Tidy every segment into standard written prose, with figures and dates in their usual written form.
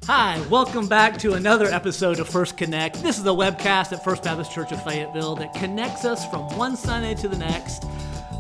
Hi, welcome back to another episode of First Connect. This is a webcast at First Baptist Church of Fayetteville that connects us from one Sunday to the next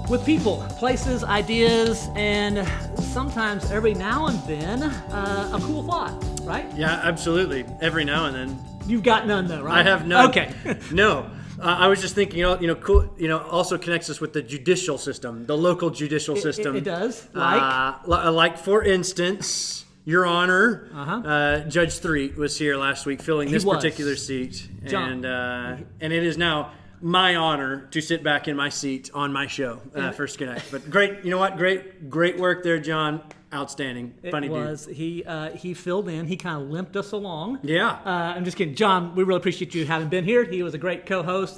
with people, places, ideas, and sometimes every now and then a cool thought, right? Yeah, absolutely. Every now and then. You've got none though, right? I have none. Okay. No. I was just thinking, cool. Also connects us with the judicial system, the local judicial system. It does. Like for instance, Your Honor, Judge Threet was here last week filling this particular seat, John. and it is now my honor to sit back in my seat on my show, First Connect. But great, you know what? Great work there, John. Outstanding. Funny dude. He filled in. He kind of limped us along. Yeah. I'm just kidding. John, we really appreciate you having been here. He was a great co-host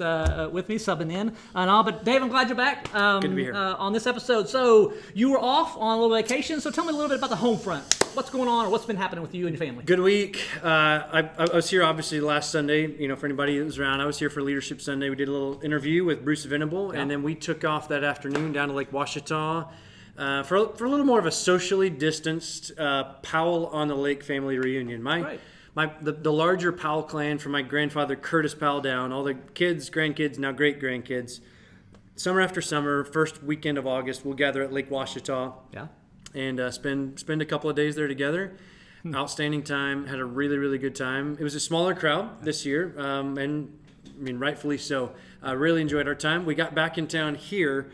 with me, subbing in and all. But Dave, I'm glad you're back. Good to be here. On this episode. So you were off on a little vacation. So tell me a little bit about the home front. What's going on or what's been happening with you and your family? Good week. I was here obviously last Sunday. For anybody that was around, I was here for Leadership Sunday. We did a little interview with Bruce Venable, and then we took off that afternoon down to Lake Ouachita. For a little more of a socially distanced Powell on the Lake family reunion. The larger Powell clan from my grandfather Curtis Powell down, all the kids, grandkids, now great grandkids. Summer after summer, first weekend of August, we'll gather at Lake Ouachita. Yeah. And spend a couple of days there together. Outstanding time. Had a really, really good time. It was a smaller crowd this year, and rightfully so. Really enjoyed our time. We got back in town here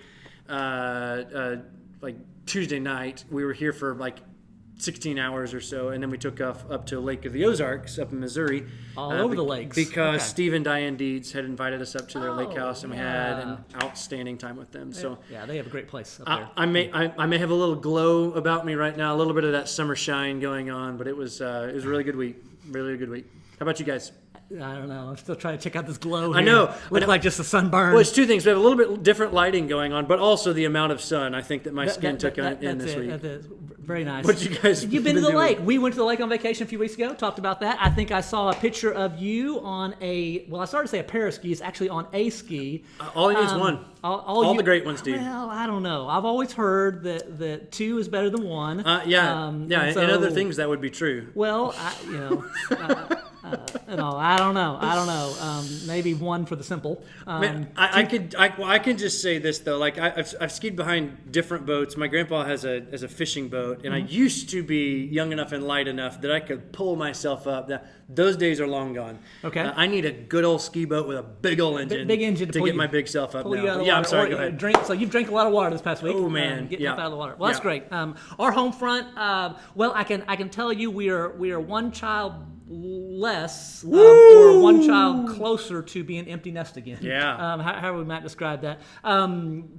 like Tuesday night. We were here for like 16 hours or so, and then we took off up to Lake of the Ozarks up in Missouri. All over the lakes. Because Steve and Diane Deeds had invited us up to their lake house, and we had an outstanding time with them. So yeah, they have a great place up there. I may have a little glow about me right now, a little bit of that summer shine going on, but it was a really good week. Really good week. How about you guys? I don't know. I'm still trying to check out this glow here. I know. Look like just a sunburn. Well, it's two things. We have a little bit different lighting going on, but also the amount of sun I think that my skin took in this week. That's very nice. What you guys You've been to the lake. We went to the lake on vacation a few weeks ago, talked about that. I think I saw a picture of you on I started to say a pair of skis, actually on a ski. All he needs one. All the great ones, dude. Well, I don't know. I've always heard that two is better than one. And other things that would be true. Well, I don't know. Maybe one for the simple. I can just say this though. Like I've skied behind different boats. My grandpa has a fishing boat, and I used to be young enough and light enough that I could pull myself up. Those days are long gone. Okay. I need a good old ski boat with a big old engine. Big engine to get my big self up. Yeah, I'm sorry. Go ahead. So you've drank a lot of water this past week. Oh man, getting up out of the water. Well, that's great. Our home front. I can tell you we are one child less or one child closer to being empty nest again. Yeah. How we might describe that.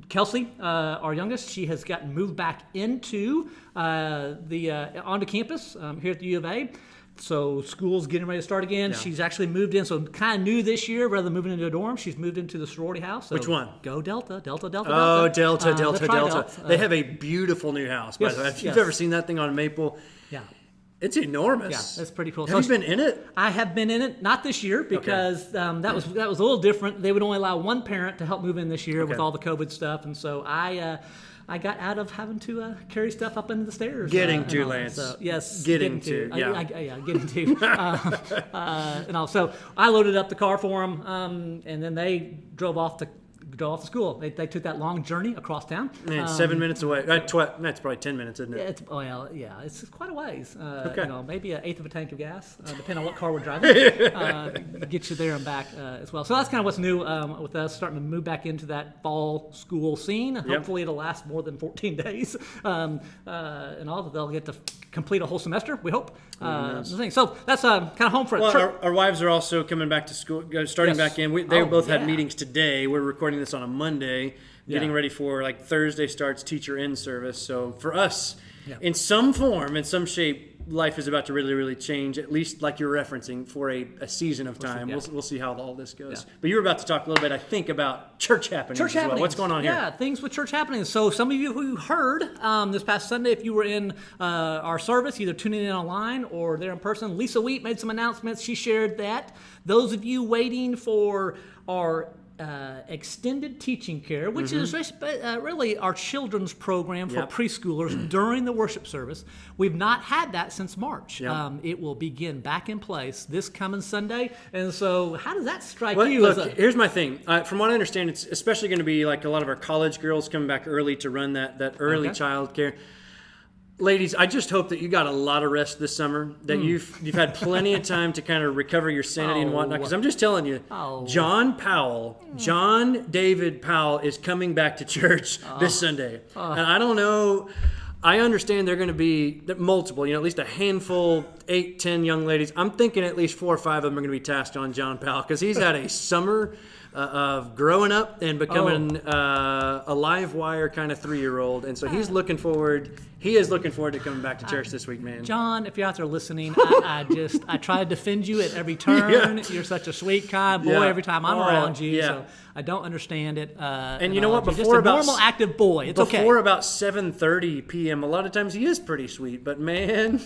Kelsey, our youngest, she has gotten moved back into onto campus here at the U of A. So school's getting ready to start again. Yeah. She's actually moved in, so kind of new this year. Rather than moving into a dorm, she's moved into the sorority house. So which one? Go Delta. Oh, Delta. They have a beautiful new house, by the way. If you've ever seen that thing on Maple, yeah. It's enormous. Yeah, it's pretty cool. Have you been in it? I have been in it, not this year because that was a little different. They would only allow one parent to help move in this year with all the COVID stuff, and so I got out of having to carry stuff up into the stairs. Getting to, Lance. So, yes. Getting to. Yeah. Getting to. And also, I loaded up the car for them, and then they drove off to school. They took that long journey across town. Man, 7 minutes away. That's probably 10 minutes, isn't it? It's quite a ways. Okay. Maybe an eighth of a tank of gas, depending on what car we're driving. Get you there and back as well. So that's kind of what's new with us starting to move back into that fall school scene. Hopefully it'll last more than 14 days, and all that they'll get to complete a whole semester. We hope. So that's kind of home front. Well, our wives are also coming back to school, starting back in. They both had meetings today. We're recording this on a Monday, getting ready for Thursday starts teacher in service. So for us, in some form, in some shape, life is about to really, really change, at least like you're referencing, for a season of time. We'll see how all this goes. But you were about to talk a little bit, I think, about church happenings as well. What's going on here? Yeah, things with church happenings. So some of you who heard this past Sunday, if you were in our service, either tuning in online or there in person, Lisa Wheat made some announcements. She shared that. Those of you waiting for our extended teaching care, which is really our children's program for preschoolers during the worship service. We've not had that since March. It will begin back in place this coming Sunday. And so how does that strike you? Look, here's my thing. From what I understand, it's especially going to be like a lot of our college girls coming back early to run that early child care. Ladies, I just hope that you got a lot of rest this summer, that you've had plenty of time to kind of recover your sanity and whatnot. Because I'm just telling you, John David Powell is coming back to church this Sunday. And I don't know, I understand they're going to be multiple, at least a handful, 8, 10 young ladies. I'm thinking at least 4 or 5 of them are going to be tasked on John Powell because he's had a summer of growing up and becoming a live wire kind of 3-year-old. And so he is looking forward to coming back to church this week, man. John, if you're out there listening, I try to defend you at every turn. You're such a sweet, kind boy every time I'm around you. So I don't understand it. And you know what? Before just a normal, active boy. It's okay. Before about 7:30 p.m., a lot of times he is pretty sweet. But man,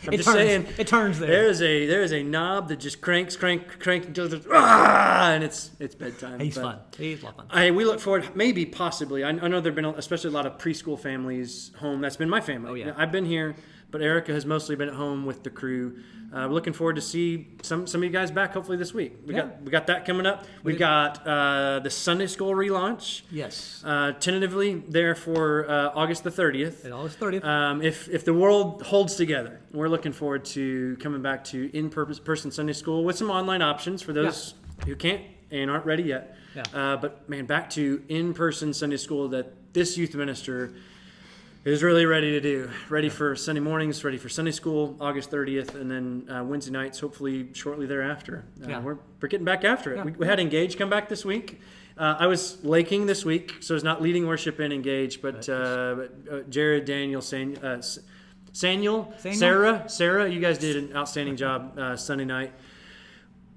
it turns there. There is a knob that just cranks until and it's bedtime. He's fun. He's fun. We look forward, possibly. I know there've been especially a lot of preschool families home. That's been my family. Oh yeah. I've been here, but Erica has mostly been at home with the crew. We're looking forward to see some of you guys back hopefully this week. We got that coming up. We've got the Sunday School relaunch. Yes. Tentatively there for August the 30th. August 30th. If the world holds together, we're looking forward to coming back to in-person Sunday School with some online options for those who can't and aren't ready yet. Yeah. But man, back to in-person Sunday School that this youth minister is really ready to do. Ready for Sunday mornings, ready for Sunday School, August 30th, and then Wednesday nights, hopefully shortly thereafter. We're getting back after it. Yeah. We had Engage come back this week. I was laking this week, so it's not leading worship in Engage, but Jared, Daniel, Saniel, Sarah, you guys did an outstanding job Sunday night.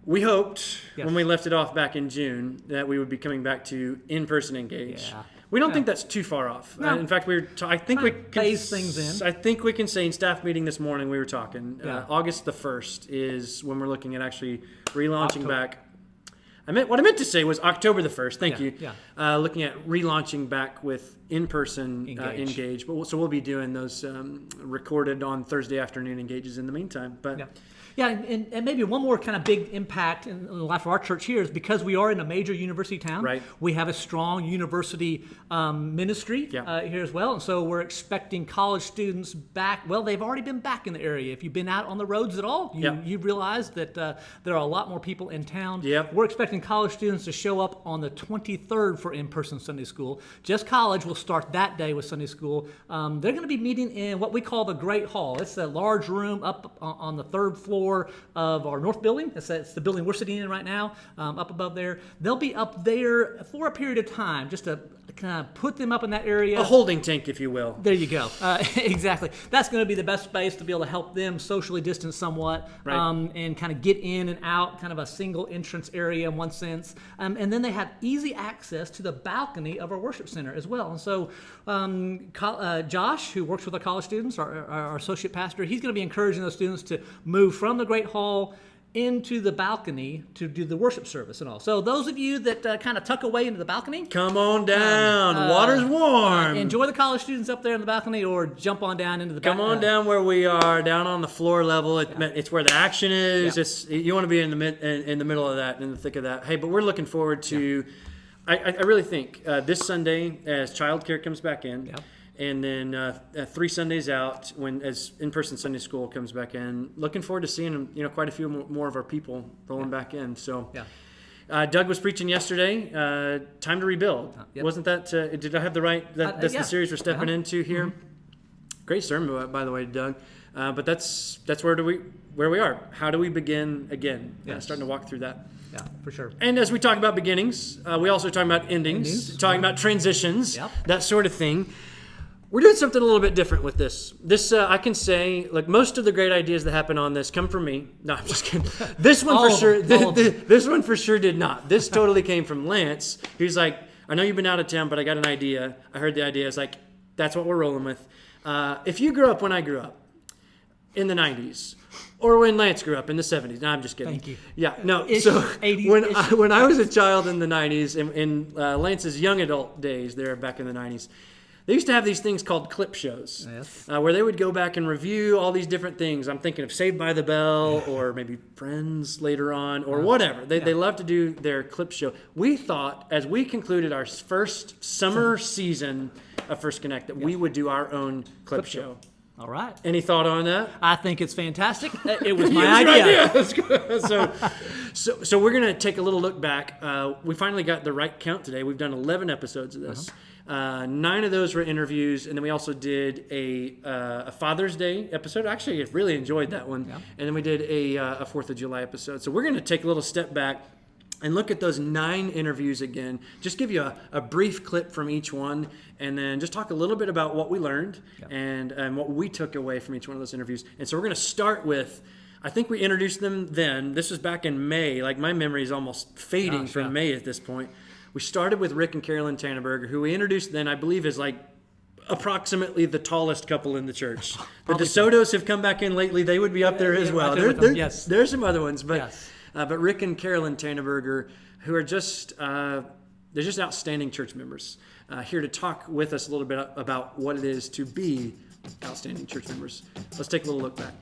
We hoped when we left it off back in June that we would be coming back to in-person Engage. Yeah. We don't think that's too far off. No. In fact, I think we can phase things in. I think we can say in staff meeting this morning we were talking. August the 1st is when we're looking at actually relaunching back. What I meant to say was October the 1st. Thank you. Yeah. Looking at relaunching back with in-person Engage. So we'll be doing those recorded on Thursday afternoon Engages in the meantime. But. Yeah, and maybe one more kind of big impact in the life of our church here is because we are in a major university town. Right. We have a strong university ministry here as well. And so we're expecting college students back. Well, they've already been back in the area. If you've been out on the roads at all, you realize that there are a lot more people in town. Yep. We're expecting college students to show up on the 23rd for in-person Sunday school. Just College will start that day with Sunday school. They're going to be meeting in what we call the Great Hall. It's a large room up on the 3rd floor of our north building. It's the building we're sitting in right now, up above there. They'll be up there for a period of time, just to kind of put them up in that area. A holding tank, if you will. There you go. Exactly. That's going to be the best space to be able to help them socially distance somewhat, and kind of get in and out, kind of a single entrance area in one sense. And then they have easy access to the balcony of our worship center as well. And so Josh, who works with our college students, our associate pastor, he's going to be encouraging those students to move from the Great Hall into the balcony to do the worship service and all. So those of you that kind of tuck away into the balcony, come on down. Water's warm. Enjoy the college students up there in the balcony, or jump on down into the balcony. Come on down where we are, down on the floor level. It's where the action is. You want to be in the middle of that, in the thick of that. Hey, but we're looking forward to. I really think this Sunday, as childcare comes back in. And then 3 Sundays out, as in-person Sunday school comes back in, looking forward to seeing quite a few more of our people rolling back in. So, Doug was preaching yesterday. Time to rebuild. Wasn't that? Did I have the right? That's the series we're stepping into here. Mm-hmm. Great sermon, by the way, Doug. But that's where we are. How do we begin again? Starting to walk through that. Yeah, for sure. And as we talk about beginnings, we also talk about endings, talking about transitions, that sort of thing. We're doing something a little bit different with this. I can say, like, most of the great ideas that happen on this come from me. No, I'm just kidding. This one this one for sure did not. This totally came from Lance. He's like, I know you've been out of town, but I got an idea. I heard the idea. It's like, that's what we're rolling with. If you grew up when I grew up, in the 90s, or when Lance grew up in the 70s. No, I'm just kidding. Thank you. Yeah, no. Ish, So 80s-ish. when I was a child in the 90s, in Lance's young adult days there back in the 90s, they used to have these things called clip shows, Yes. where they would go back and review all these different things. I'm thinking of Saved by the Bell, or maybe Friends later on, or whatever. They love to do their clip show. We thought, as we concluded our first summer season of First Connect, that we would do our own clip show. All right. Any thought on that? I think it's fantastic. It was my Yeah, idea. that's good. So we're going to take a little look back. We finally got the right count today. We've done 11 episodes of this. 9 of those were interviews, and then we also did a Father's Day episode. Actually, I really enjoyed that one. Yeah. And then we did a 4th of July episode. So we're going to take a little step back and look at those 9 interviews again. Just give you a brief clip from each one, and then just talk a little bit about what we learned and what we took away from each one of those interviews. And so we're going to start with, I think we introduced them then. This was back in May. Like, my memory is almost fading from May at this point. We started with Rick and Carolyn Tannenberger, who we introduced then, I believe, is like approximately the tallest couple in the church. The DeSotos have come back in lately. They would be up there as well. right there with them. Yes. There's some other ones, but Yes. but Rick and Carolyn Tannenberger, who are just they're just outstanding church members, here to talk with us a little bit about what it is to be outstanding church members. Let's take a little look back.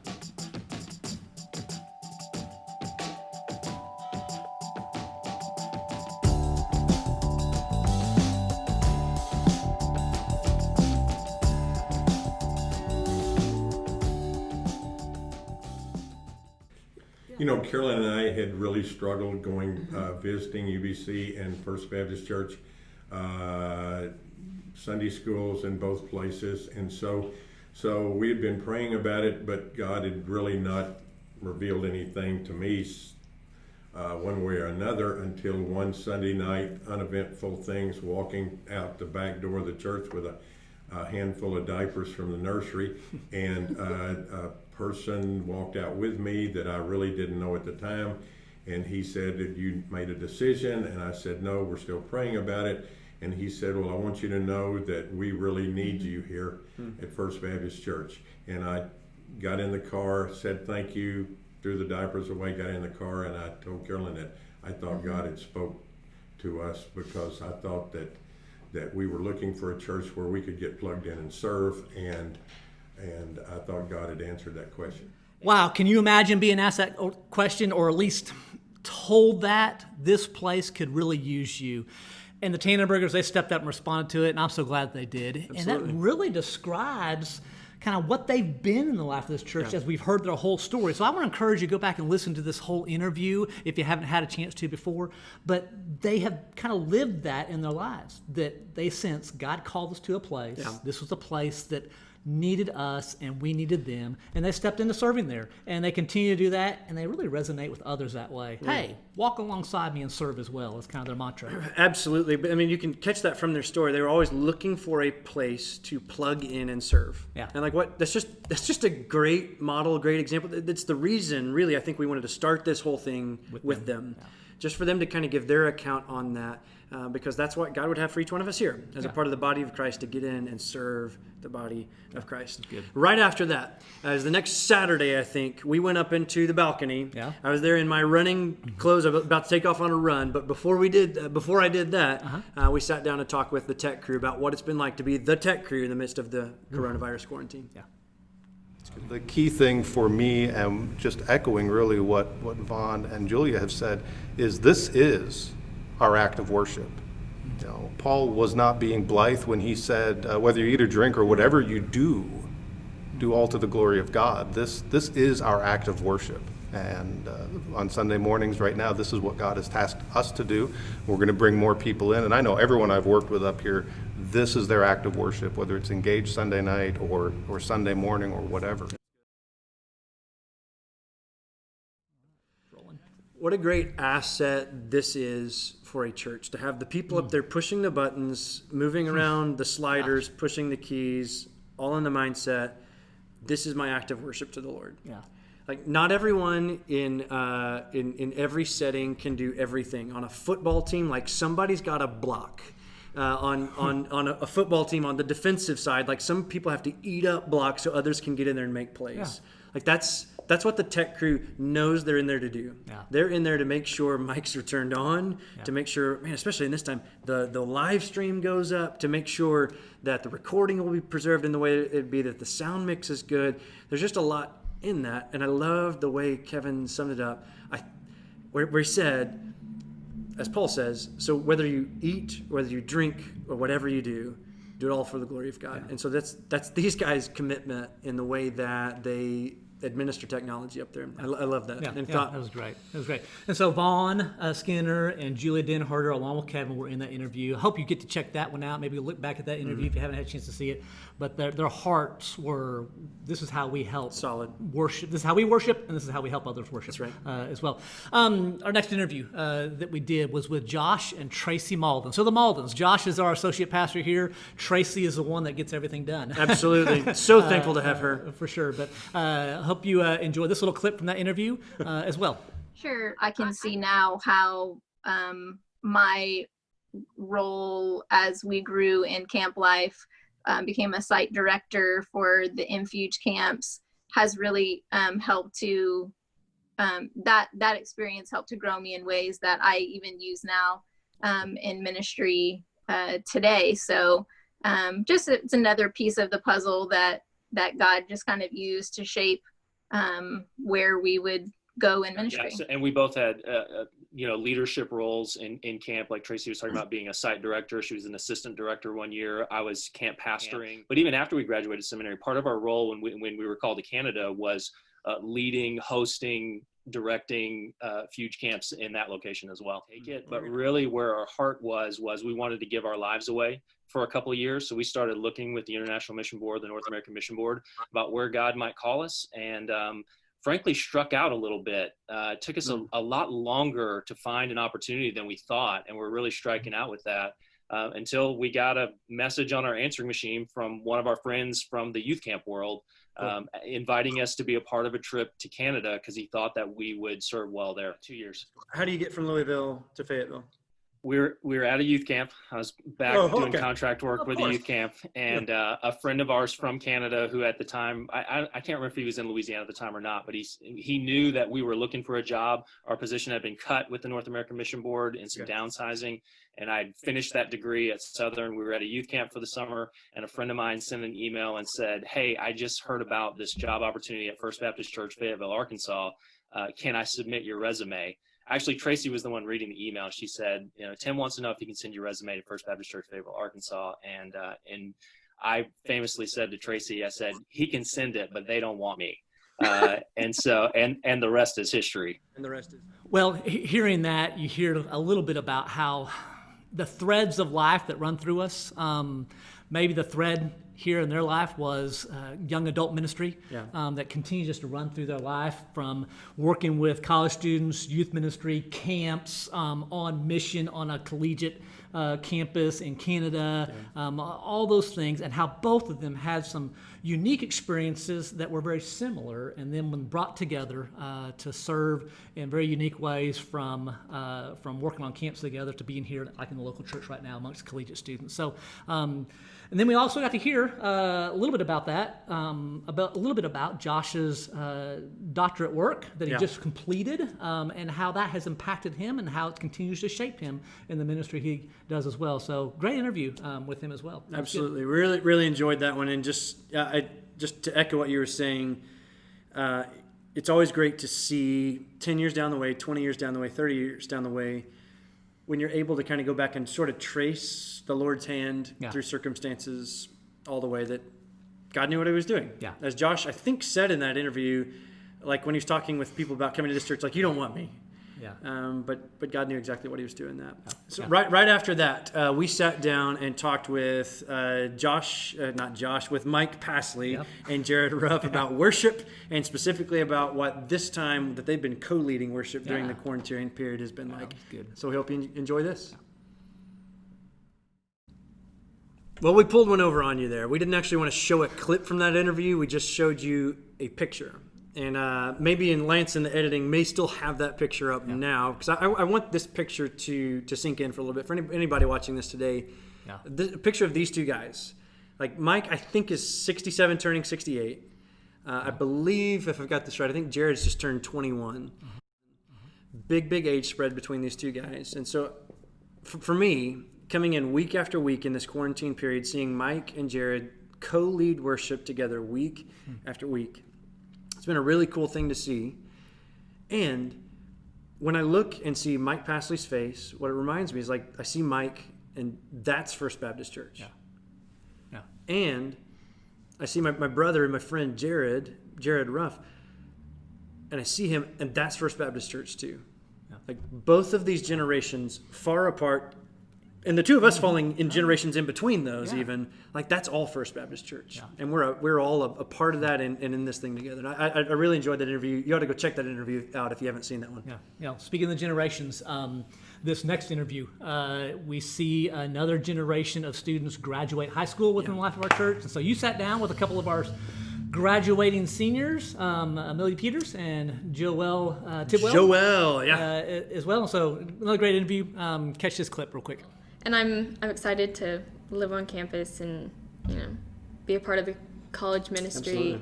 You know, Carolyn and I had really struggled going visiting UBC and First Baptist Church, Sunday schools in both places, and so we had been praying about it, but God had really not revealed anything to me one way or another until one Sunday night, uneventful things, walking out the back door of the church with a handful of diapers from the nursery, and a person walked out with me that I really didn't know at the time, and he said, "Did you made a decision?" And I said, "No, we're still praying about it." And he said, "Well, I want you to know that we really need you here at First Baptist Church." And I got in the car, said thank you, threw the diapers away, got in the car, and I told Carolyn that I thought God had spoke to us, because I thought that we were looking for a church where we could get plugged in and serve, and I thought God had answered that question. Wow, can you imagine being asked that question, or at least told that this place could really use you? And the Tannenbergers, they stepped up and responded to it, and I'm so glad they did. Absolutely. And that really describes kind of what they've been in the life of this church as we've heard their whole story. So I want to encourage you to go back and listen to this whole interview if you haven't had a chance to before. But they have kind of lived that in their lives, that they sense God called us to a place. Yeah. This was a place that needed us and we needed them, and they stepped into serving there, and they continue to do that, and they really resonate with others that way. Hey, walk alongside me and serve as well is kind of their mantra. Absolutely. But I mean, you can catch that from their story. They were always looking for a place to plug in and serve. Yeah. And like that's just a great model, a great example. That's the reason, really, I think we wanted to start this whole thing with them. Yeah. Just for them to kind of give their account on that, because that's what God would have for each one of us here as a part of the body of Christ, to get in and serve the body of Christ. Good. Right after that, as the next Saturday, I think, we went up into the balcony. Yeah. I was there in my running clothes. I was about to take off on a run, but before I did that, we sat down to talk with the tech crew about what it's been like to be the tech crew in the midst of the coronavirus quarantine. Yeah. The key thing for me, and just echoing really what Vaughn and Julia have said, is this is our act of worship. You know, Paul was not being blithe when he said, whether you eat or drink or whatever you do all to the glory of God. This is our act of worship. And on Sunday mornings right now, this is what God has tasked us to do. We're going to bring more people in. And I know everyone I've worked with up here, this is their act of worship, whether it's Engaged Sunday night or Sunday morning or whatever. What a great asset this is for a church, to have the people up there pushing the buttons, moving around the sliders, pushing the keys, all in the mindset, this is my act of worship to the Lord. Yeah. Like, not everyone in every setting can do everything. On a football team, like, somebody's got to block. on a football team on the defensive side. Like some people have to eat up blocks so others can get in there and make plays. Yeah. Like that's what the tech crew knows they're in there to do. Yeah. They're in there to make sure mics are turned on, to make sure, man, especially in this time, the live stream goes up, to make sure that the recording will be preserved in the way it'd be, that the sound mix is good. There's just a lot in that, and I love the way Kevin summed it up. Where he said, as Paul says, so whether you eat, whether you drink, or whatever you do it all for the glory of God. And so that's these guys' commitment in the way that they administer technology up there. I love that. That was great. And so Vaughn Skinner and Julia Denharder, along with Kevin, were in that interview. I hope you get to check that one out. Maybe look back at that interview if you haven't had a chance to see it. But their hearts were, this is how we help worship. This is how we worship, and this is how we help others worship. That's right. As well. Our next interview that we did was with Josh and Tracy Malden. So the Maldens. Josh is our associate pastor here. Tracy is the one that gets everything done. Absolutely. So thankful to have her. For sure. But hope you enjoy this little clip from that interview as well. Sure, I can see now how my role as we grew in camp life, became a site director for the Infuge camps, has really helped to, that experience helped to grow me in ways that I even use now in ministry today. So just it's another piece of the puzzle that God just kind of used to shape where we would go in ministry. Yeah, and we both had, leadership roles in camp. Like Tracy was talking about being a site director. She was an assistant director one year. I was camp pastoring. But even after we graduated seminary, part of our role when we were called to Canada was leading, hosting, directing Fuge camps in that location as well. But really where our heart was we wanted to give our lives away for a couple of years. So we started looking with the International Mission Board, the North American Mission Board, about where God might call us, and frankly struck out a little bit. It took us a lot longer to find an opportunity than we thought, and we're really striking out with that until we got a message on our answering machine from one of our friends from the youth camp world, inviting us to be a part of a trip to Canada because he thought that we would serve well there. 2 years. How do you get from Louisville to Fayetteville? We were at a youth camp. I was back doing contract work with a youth camp, and a friend of ours from Canada, who at the time, I can't remember if he was in Louisiana at the time or not, but he knew that we were looking for a job. Our position had been cut with the North American Mission Board and some downsizing, and I'd finished that degree at Southern. We were at a youth camp for the summer, and a friend of mine sent an email and said, "Hey, I just heard about this job opportunity at First Baptist Church, Fayetteville, Arkansas. Can I submit your resume?" Actually, Tracy was the one reading the email. She said, Tim wants to know if you can send your resume to First Baptist Church, Fayetteville, Arkansas. And I famously said to Tracy, I said, he can send it, but they don't want me. And the rest is history. And the rest is. Well, hearing that, you hear a little bit about how the threads of life that run through us, maybe the thread here in their life was young adult ministry that continues just to run through their life, from working with college students, youth ministry, camps, on mission on a collegiate campus in Canada, all those things, and how both of them had some unique experiences that were very similar, and then when brought together to serve in very unique ways, from working on camps together to being here like in the local church right now amongst collegiate students. So and then we also got to hear a little bit about that, about Josh's doctorate work that he just completed, and how that has impacted him and how it continues to shape him in the ministry he does as well. So great interview with him as well. Absolutely. Really, really enjoyed that one. And just to echo what you were saying, it's always great to see 10 years down the way, 20 years down the way, 30 years down the way, when you're able to kind of go back and sort of trace the Lord's hand through circumstances all the way that God knew what he was doing. Yeah. As Josh, I think, said in that interview, like when he was talking with people about coming to this church, like, you don't want me. Yeah. But God knew exactly what he was doing that. So right after that, we sat down and talked with with Mike Pasley and Jared Ruff about worship, and specifically about what this time that they've been co-leading worship during the quarantine period has been like. Good. So we hope you enjoy this. Well, we pulled one over on you there. We didn't actually want to show a clip from that interview. We just showed you a picture. And maybe in Lance in the editing may still have that picture up now, because I want this picture to sink in for a little bit. For anybody watching this today, Yeah. The picture of these two guys, like Mike, I think is 67, turning 68. I believe, if I've got this right, I think Jared's just turned 21. Big age spread between these two guys. And so for me, coming in week after week in this quarantine period, seeing Mike and Jared co-lead worship together week after week, it's been a really cool thing to see. And when I look and see Mike Pasley's face, what it reminds me is like I see Mike, and that's First Baptist Church. Yeah. And I see my brother and my friend Jared Ruff, and I see him, and that's First Baptist Church too. Yeah. Like both of these generations far apart, and the two of us falling in generations in between those, even like that's all First Baptist Church, and we're all a part of that and in this thing together. And I really enjoyed that interview. You ought to go check that interview out if you haven't seen that one. Yeah. Speaking of the generations, this next interview, we see another generation of students graduate high school within the life of our church. And so you sat down with a couple of our graduating seniors, Amelia Peters and Joelle Tidwell. Joelle, as well. So another great interview. Catch this clip real quick. And I'm excited to live on campus and, you know, be a part of the college ministry. Absolutely.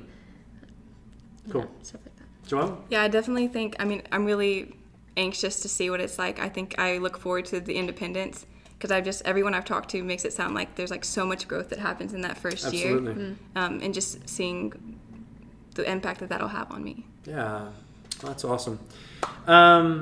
Cool. Stuff like that. Joelle? Yeah, I definitely think, I'm really anxious to see what it's like. I think I look forward to the independence because everyone I've talked to makes it sound like there's like so much growth that happens in that first year. And just seeing the impact that that'll have on me. Yeah, that's awesome. How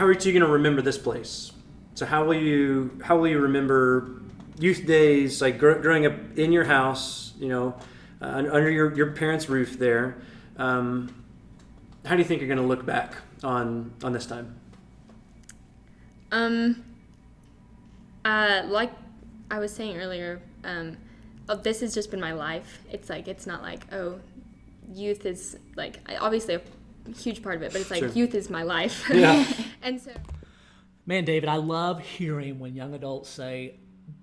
are you going to remember this place? So how will you remember youth days, like growing up in your house, you know, under your parents' roof there? How do you think you're going to look back on this time? Like I was saying earlier, this has just been my life. It's not like, oh, youth is like obviously a huge part of it, but it's like youth is my life. Yeah. And so. Man, David, I love hearing when young adults say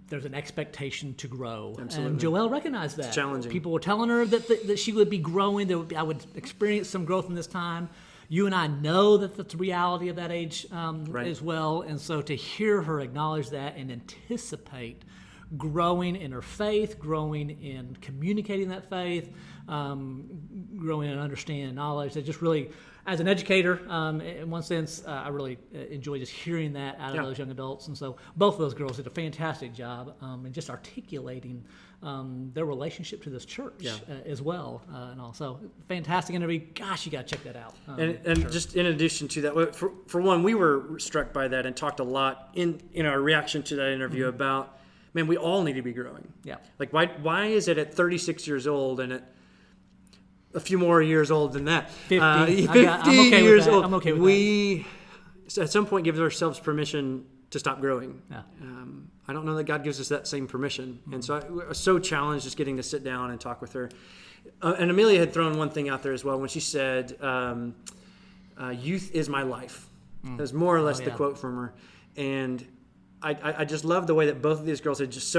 there's an expectation to grow. Absolutely. And Joelle recognized that. It's challenging. People were telling her that she would be growing, I would experience some growth in this time. You and I know that that's the reality of that age as well. And so to hear her acknowledge that and anticipate growing in her faith, growing in communicating that faith, growing in understanding knowledge, that just really, as an educator, in one sense, I really enjoy just hearing that out of those young adults. And so both of those girls did a fantastic job in just articulating their relationship to this church as well. And also, fantastic interview. Gosh, you got to check that out. And just in addition to that, for one, we were struck by that and talked a lot in our reaction to that interview about, man, we all need to be growing. Yeah. Like, why is it at 36 years old and at a few more years old than that? 50. 50 I'm okay years with that. old. I'm okay with we, at some point, give ourselves permission to stop growing. Yeah. I don't know that God gives us that same permission. And so I was so challenged just getting to sit down and talk with her. And Amelia had thrown one thing out there as well when she said, youth is my life. That was more or less the quote from her. And I just love the way that both of these girls had just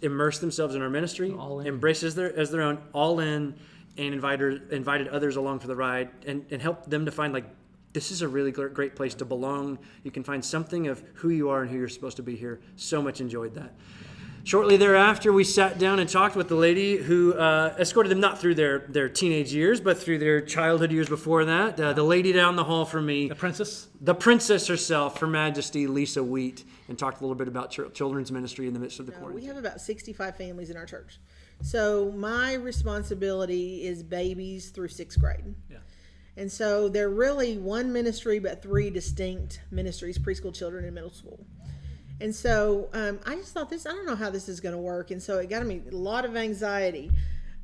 immersed themselves in our ministry, embraced as their own, all in, and invited others along for the ride, and helped them to find, like, this is a really great place to belong. You can find something of who you are and who you're supposed to be here. So much enjoyed that. Shortly thereafter, we sat down and talked with the lady who escorted them not through their teenage years, but through their childhood years before that. The lady down the hall from me. The princess herself, Her Majesty Lisa Wheat, and talked a little bit about children's ministry in the midst of the quarantine. We have about 65 families in our church. So my responsibility is babies through 6th grade. Yeah. And so they're really one ministry, but 3 distinct ministries, preschool, children, and middle school. And so I just thought I don't know how this is going to work. And so it got me a lot of anxiety.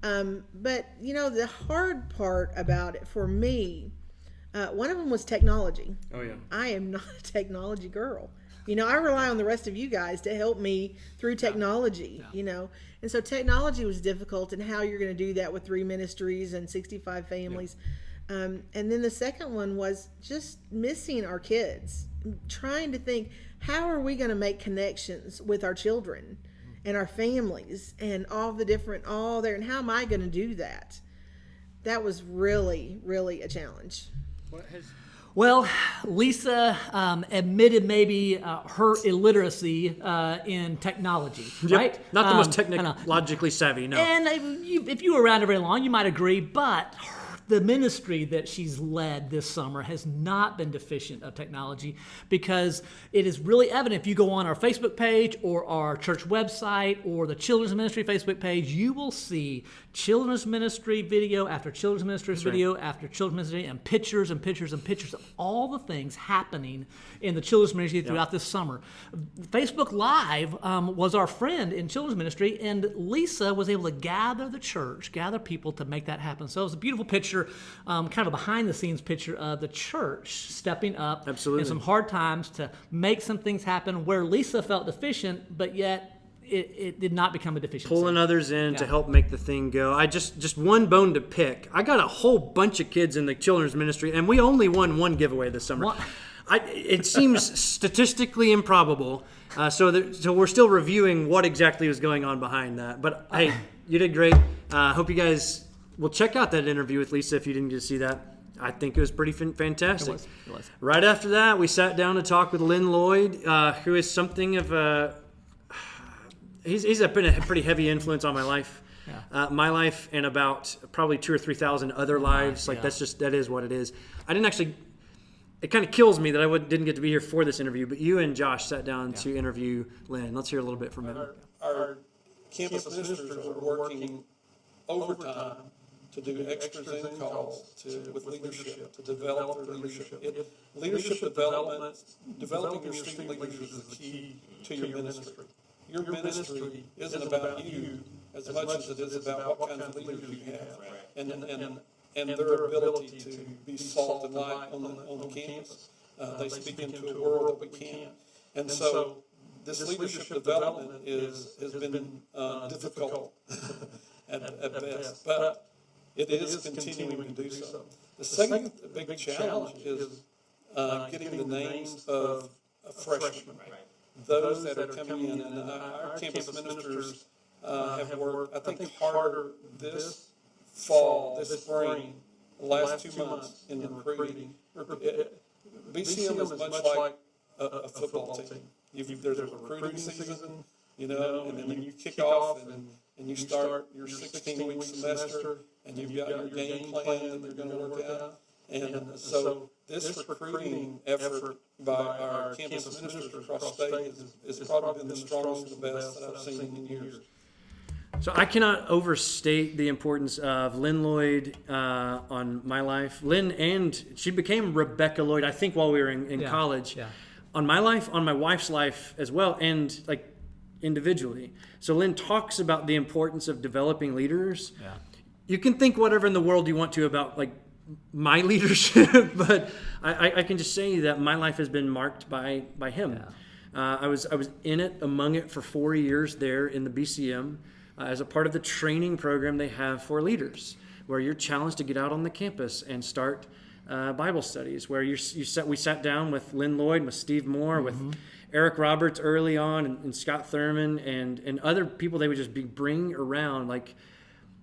But, the hard part about it for me, one of them was technology. Oh, yeah. I am not a technology girl. I rely on the rest of you guys to help me through technology, And so technology was difficult, and how you're going to do that with 3 ministries and 65 families. Yeah. And then the second one was just missing our kids, trying to think, how are we going to make connections with our children and our families and all there, and how am I going to do that? That was really, really a challenge. Well, Lisa admitted maybe her illiteracy in technology, right? Not the most I know. technologically savvy, no. And if you were around her very long, you might agree, but the ministry that she's led this summer has not been deficient of technology, because it is really evident if you go on our Facebook page or our church website or the children's ministry Facebook page, you will see children's ministry video after children's ministry video after children's ministry, and pictures and pictures and pictures of all the things happening in the children's ministry throughout this summer. Facebook Live was our friend in children's ministry, and Lisa was able to gather the church, gather people to make that happen. So it was a beautiful picture, kind of a behind-the-scenes picture of the church stepping up in some hard times to make some things happen where Lisa felt deficient, but yet it did not become a deficiency. Pulling others in to help make the thing go. I just one bone to pick. I got a whole bunch of kids in the children's ministry, and we only won one giveaway this summer. It seems statistically improbable. So we're still reviewing what exactly was going on behind that. But hey, you did great. Hope you guys will check out that interview with Lisa if you didn't get to see that. I think it was pretty fantastic. It was. Right after that, we sat down to talk with Lynn Lloyd, who is something of a... He's been a pretty heavy influence on my life. My life and about probably 2,000 or 3,000 other lives. That is what it is. I didn't actually... It kind of kills me that I didn't get to be here for this interview, but you and Josh sat down to interview Lynn. Let's hear a little bit from him. Our campus ministers are working overtime to do extra Zoom calls with leadership, to develop their leadership. Leadership development, developing your student leaders is the key to your ministry. Your ministry isn't about you as much as it is about what kind of leaders you have and their ability to be salt and light on the campus. They speak into a world that we can't. And so this leadership development has been difficult at best, but it is continuing to do so. The second big challenge is getting the names of freshmen, those that are coming in. And our campus ministers have worked, I think, harder this fall, this spring, the last 2 months in recruiting. BCM is much like a football team. There's a recruiting season, and then you kick off and you start your 16-week semester, and you've got your game plan that you're going to work out. And so this recruiting effort by our campus ministers across the state has probably been the strongest and the best that I've seen in years. So I cannot overstate the importance of Lynn Lloyd on my life. Lynn, and she became Rebecca Lloyd, I think, while we were in college. Yeah. On my life, on my wife's life as well, and like individually. So Lynn talks about the importance of developing leaders. Yeah. You can think whatever in the world you want to about like my leadership, but I can just say that my life has been marked by him. Yeah. I was in it, among it for 4 years there in the BCM. As a part of the training program they have for leaders, where you're challenged to get out on the campus and start Bible studies, where we sat down with Lynn Lloyd, with Steve Moore, with Eric Roberts early on, and Scott Thurman, and other people they would just bring around, like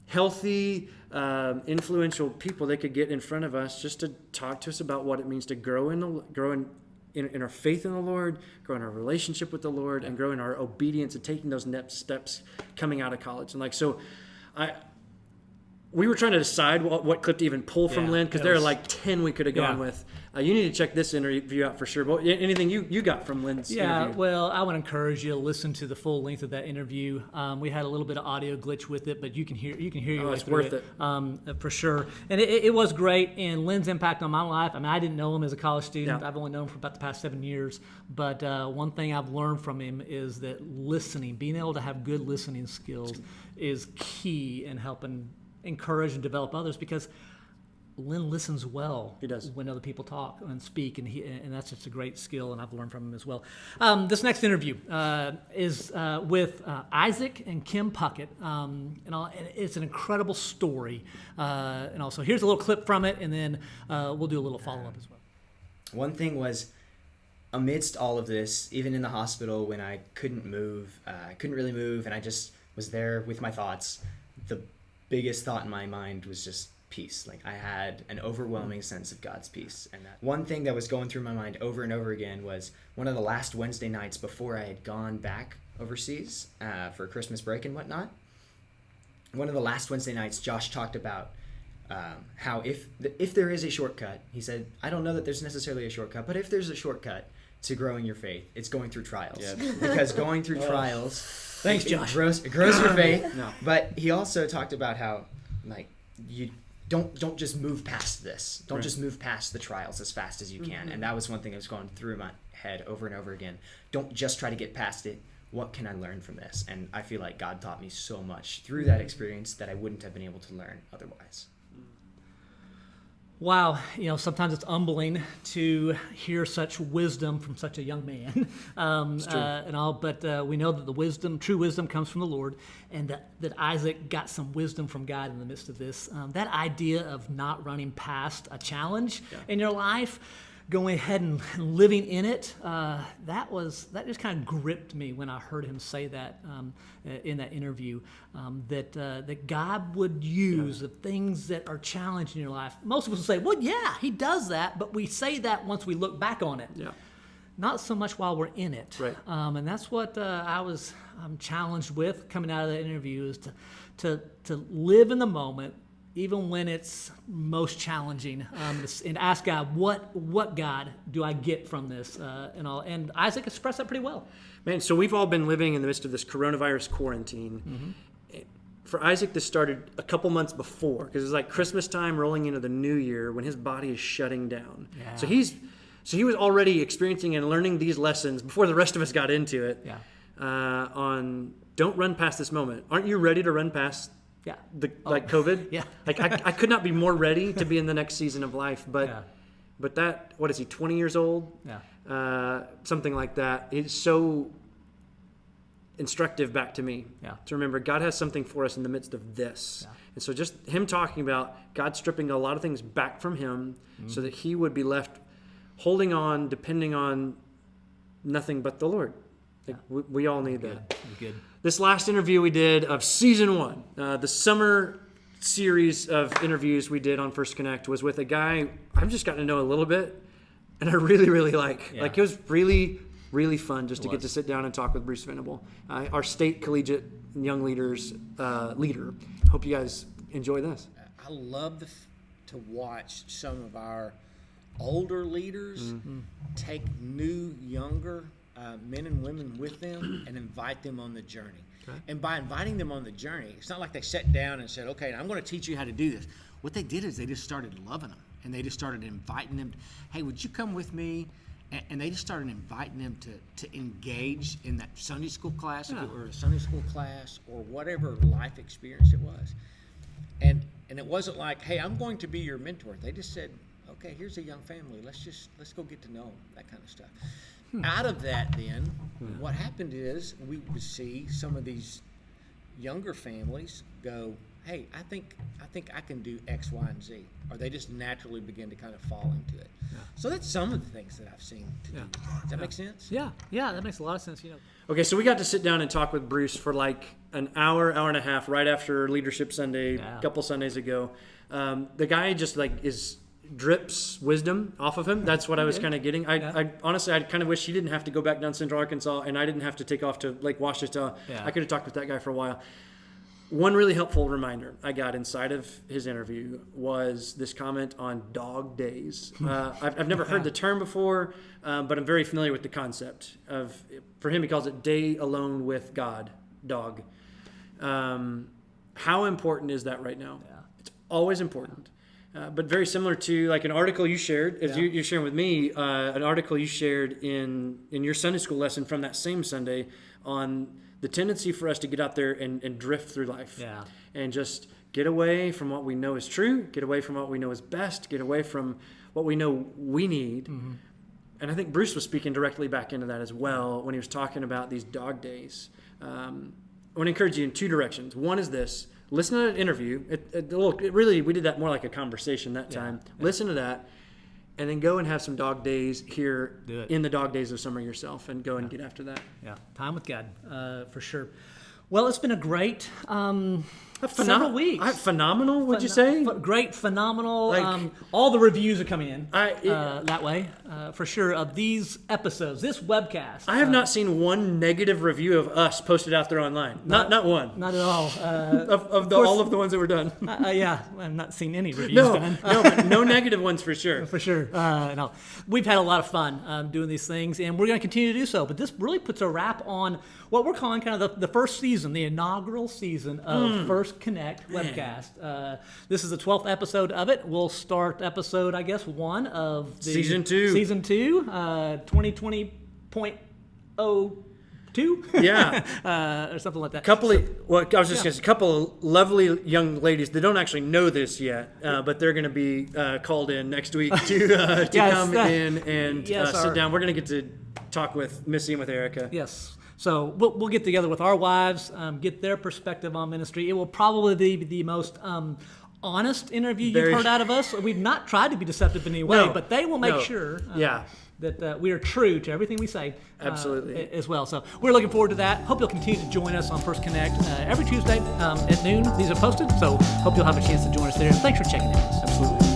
healthy, influential people they could get in front of us just to talk to us about what it means to grow in our faith in the Lord, grow in our relationship with the Lord, and grow in our obedience and taking those next steps coming out of college. And we were trying to decide what clip to even pull from Lynn, because there are like 10 we could have gone with. You need to check this interview out for sure. But anything you got from Lynn's interview? Well, I would encourage you to listen to the full length of that interview. We had a little bit of audio glitch with it, but you can hear your way it's through worth it for sure. And it was great. And Lynn's impact on my life. I mean, I didn't know him as a college student. I've only known him for about the past 7 years. But one thing I've learned from him is that listening, being able to have good listening skills, is key in helping encourage and develop others, because Lynn listens well. He does. When other people talk and speak, and that's just a great skill, and I've learned from him as well. This next interview is with Isaac and Kim Puckett, and it's an incredible story. And also, here's a little clip from it, and then we'll do a little follow-up as well. One thing was, amidst all of this, even in the hospital when I couldn't really move, and I just was there with my thoughts, the biggest thought in my mind was just peace. Like I had an overwhelming sense of God's peace. And that one thing that was going through my mind over and over again was one of the last Wednesday nights before I had gone back overseas for Christmas break and whatnot. One of the last Wednesday nights, Josh talked about how if there is a shortcut, he said, I don't know that there's necessarily a shortcut, but if there's a shortcut to growing your faith, it's going through trials. Yes. Because going through trials, Thanks, Josh. It grows your faith. No. But he also talked about how, like, you don't just move past this. Don't just move past the trials as fast as you can. And that was one thing that was going through my head over and over again. Don't just try to get past it. What can I learn from this? And I feel like God taught me so much through that experience that I wouldn't have been able to learn otherwise. Wow, sometimes it's humbling to hear such wisdom from such a young man, and all. But we know that the true wisdom, comes from the Lord, and that Isaac got some wisdom from God in the midst of this. That idea of not running past a challenge in your life, going ahead and living in it, that just kind of gripped me when I heard him say that in that interview, that God would use the things that are challenging in your life. Most of us will say, well, yeah, he does that, but we say that once we look back on it. Yeah. Not so much while we're in it. Right. And that's what I was challenged with coming out of that interview, is to live in the moment, even when it's most challenging, and ask God, what God do I get from this, and all. And Isaac expressed that pretty well. Man, so we've all been living in the midst of this coronavirus quarantine. For Isaac, this started a couple months before, because it was like Christmas time rolling into the new year when his body is shutting down. Yeah. So he was already experiencing and learning these lessons before the rest of us got into it. Yeah. On don't run past this moment. Aren't you ready to run past COVID? Yeah. Like I could not be more ready to be in the next season of life. But that, what is he, 20 years old? Yeah. Something like that. It's so instructive back to me to remember God has something for us in the midst of this. Yeah. And so just him talking about God stripping a lot of things back from him so that he would be left holding on, depending on nothing but the Lord. Like we all need that. Good. This last interview we did of season 1, the summer series of interviews we did on First Connect, was with a guy I've just gotten to know a little bit, and I really, really like. Yeah. Like, it was really, really fun just to get to sit down and talk with Bruce Venable, our state collegiate young leaders leader. Hope you guys enjoy this. I love to watch some of our older leaders take new, younger men and women with them and invite them on the journey. Okay. And by inviting them on the journey, it's not like they sat down and said, okay, I'm going to teach you how to do this. What they did is they just started loving them, and they just started inviting them, hey, would you come with me? And they just started inviting them to engage in that Sunday school class, or a Sunday school class, or whatever life experience it was. And it wasn't like, hey, I'm going to be your mentor. They just said, okay, here's a young family. Let's go get to know them, that kind of stuff. Out of that, then, what happened is we would see some of these younger families go, hey, I think I can do X, Y, and Z. Or they just naturally begin to kind of fall into it. Yeah. So that's some of the things that I've seen to do. Does that make sense? Yeah, that makes a lot of sense. Okay, so we got to sit down and talk with Bruce for like an hour and a half right after Leadership Sunday, a couple Sundays ago. The guy just drips wisdom off of him. That's what I was kind of getting. I honestly, I kind of wish he didn't have to go back down Central Arkansas, and I didn't have to take off to Lake Washita. Yeah. I could have talked with that guy for a while. One really helpful reminder I got inside of his interview was this comment on dog days. I've never heard the term before, but I'm very familiar with the concept of, for him, he calls it day alone with God, dog. How important is that right now? Yeah. It's always important. But very similar to like an article you shared, as you're sharing with me, an article you shared in your Sunday school lesson from that same Sunday on the tendency for us to get out there and drift through life. Yeah. And just get away from what we know is true, get away from what we know is best, get away from what we know we need. Mm-hmm. And I think Bruce was speaking directly back into that as well when he was talking about these dog days. I want to encourage you in two directions. One is this. Listen to that interview. Really, we did that more like a conversation that time. Yeah. Listen to that, and then go and have some dog days here in the dog days of summer yourself, and go and get after that. Yeah, time with God, for sure. Well, it's been a great several weeks. Phenomenal, would you say? Great, phenomenal. Like- all the reviews are coming in I- that way, for sure, of these episodes, this webcast. I have not seen one negative review of us posted out there online. Not one. Not at all. All of the ones that were done. Yeah, I've not seen any reviews No, done. but no negative ones for sure. For sure. No, we've had a lot of fun doing these things, and we're going to continue to do so. But this really puts a wrap on what we're calling kind of the first season, the inaugural season of First Connect webcast. This is the 12th episode of it. We'll start episode, I guess, 1 of the Season 2. Season 2, 2020.02. Yeah. Or something like that. I was just going to say, a couple of lovely young ladies. They don't actually know this yet, but they're going to be called in next week to come in and sit down. We're going to get to talk with Missy and with Erica. Yes. So we'll get together with our wives, get their perspective on ministry. It will probably be the most honest interview you've heard out of us. We've not tried to be deceptive in any way, but they will make sure that we are true to everything we say. Absolutely. As well. So we're looking forward to that. Hope you'll continue to join us on First Connect every Tuesday at noon. These are posted, so hope you'll have a chance to join us there. Thanks for checking in. Absolutely.